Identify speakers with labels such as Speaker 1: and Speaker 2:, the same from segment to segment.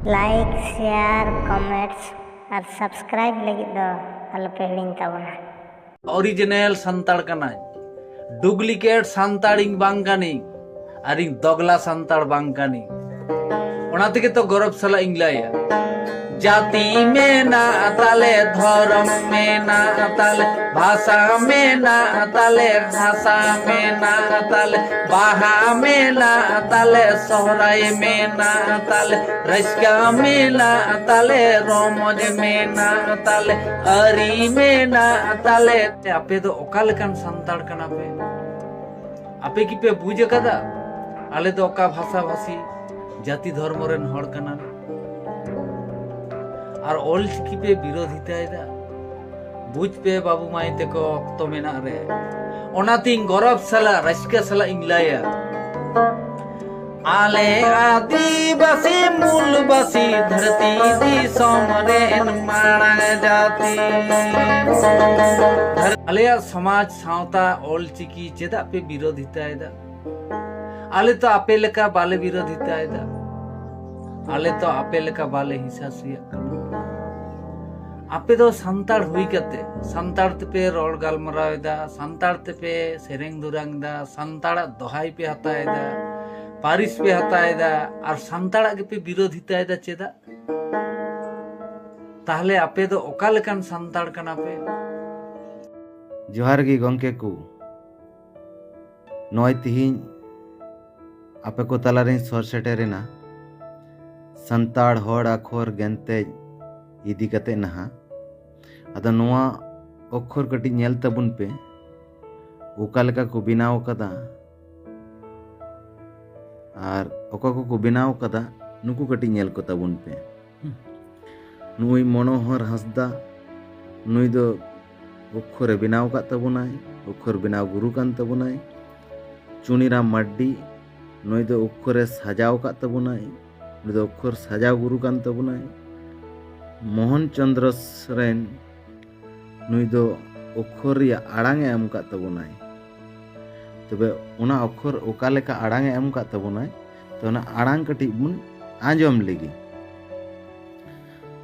Speaker 1: like share comments और subscribe लगी दो अलपे हिड़िंग ताबोना
Speaker 2: ओरिजिनल संताड़ कनाई डुप्लीकेट संताड़िंग बांग कानी आरिंग दोगला संताड़ बांग कानी ओना तेगे तो गौरव सला इंग्लाया जाति में ना ताले धर्म में ना ताले भाषा में ना ताले भाषा में ना ताले बाहा में ना ताले सोहराय में ना ताले रश्का में ना ताले रोमज में ना ताले अरी में ना ताले आपे तो ओकालकान संताड़ कना पे आपे की पे बुझ कदा आले तो ओका भाषा भाषी जाति धर्म रेन हड़ कना और ऑलचिकी पे विरोधिता बुझ पे बाबू माई तेको अक्तो मेना रे ओनातिंग गौरव सला रश्का सला इंग्लाया आले आदिवासी मूलवासी धरती दी सोमरेन मांग जाती आले समाज सावता ऑलचिकी चेदा पे विरोधिता आले तो आपे लेका बाले विरोधिता आले तो आपे लेका बाले हिंसा सुया आपे दो संताड़ हुई कते संताड़ पे रोड गालमरावेदा संताड़ पे सेरेंग दुरांगदा संताड़ दोहाई पे हताएदा पारिस पे हताएदा और संताड़ के पे विरोधिता चेदा ताहले आपे दो ओकालकान संताड़ कना पे
Speaker 3: जोहार गी गंके को नय तिहिन आपे को तालारे सर सेटेरेना संताड़ हड़ आखर गेंते इदी कते नहा अदा नोआ अक्षर कटी नेल तबुन पे ओका लेका को बिनाव कदा और ओका को बिनाव कदा नुकु कटी नेल को तबुन पे नुई मनोहर हंसदा नुई दो अक्षरे बिनाव का तबुनाय अक्षर बिनाव गुरु कान तबुनाय चुनीराम माड्डी नुई दो अक्षरे सजाव का तबुनाय नुई दो अक्षर सजाव गुरु कान तबुनाय मोहन चंद्र सोरेन नुई दो अक्षर या आड़ांग एम का तबुनाय तबे उना अक्षर ओका लेका आड़ांग एम का तबुनाय तो ना आड़ांग कटी बुन आंजम लेगी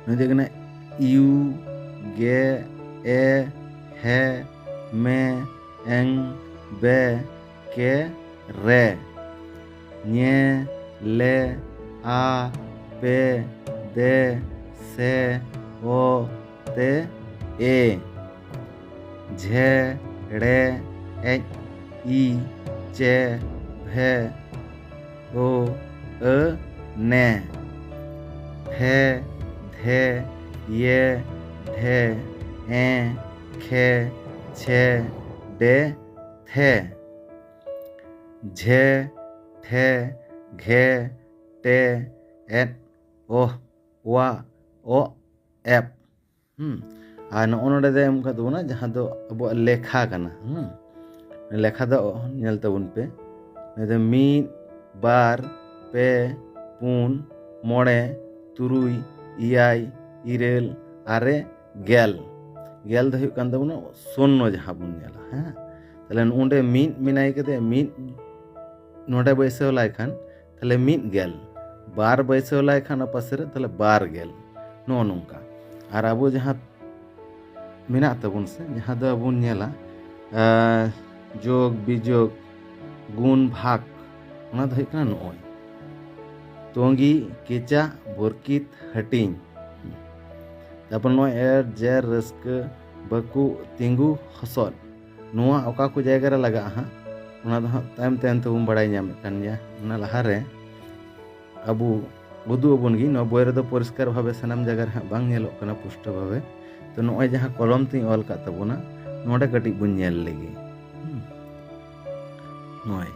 Speaker 3: नुई देखना यू गे ए हे मे एंग बे के रे nye le a pe de से ओ ते ए झे ड़े ए ई चे भे ओ अ ने फे धे ये ढे ए खे छे डे थे झे ठे घे टे एट ओ वा ओ एप और नोडे दे एम का तबना जहाँ दो अब लेखा कना लेखा दो नेल तबुन पे ने मीद बार पे पुन मोड़े तुरुई इयाई इरेल आरे गेल गेल दो हुयुग कान तबुना शून्य जहाँ बुन नेला हाँ तले उंडे मीद मिनाई कते मीद नोडे बैसे लाई खान तले मीद गेल बार बैसे लाई खान पासे तले बार गेल नो नोंका और अब जहाँ मेना तबुन से जहाँ दो अब नेला जोग बिजोग गुण भाग ओना दो हुयुग काना नोय तोंगी केचा बोरकित हटिंग तापर नोय एर जेर रस्क बकु तिंगु हसोल नोआ ओका को जायगा रे लगा हा ओना दो तायम तायम तबुन बड़ाय ᱧᱟᱢ कान गया ओना लहा रे अबु बुदु अबन गी नो बोय रे दो परिष्कार भावे सनाम जगह रे बांग नेलोग कना पुष्ट भावे तो नोय जहाँ कलम ती ऑल का तबुना नोडे कटी बुन नेल लेगी नोय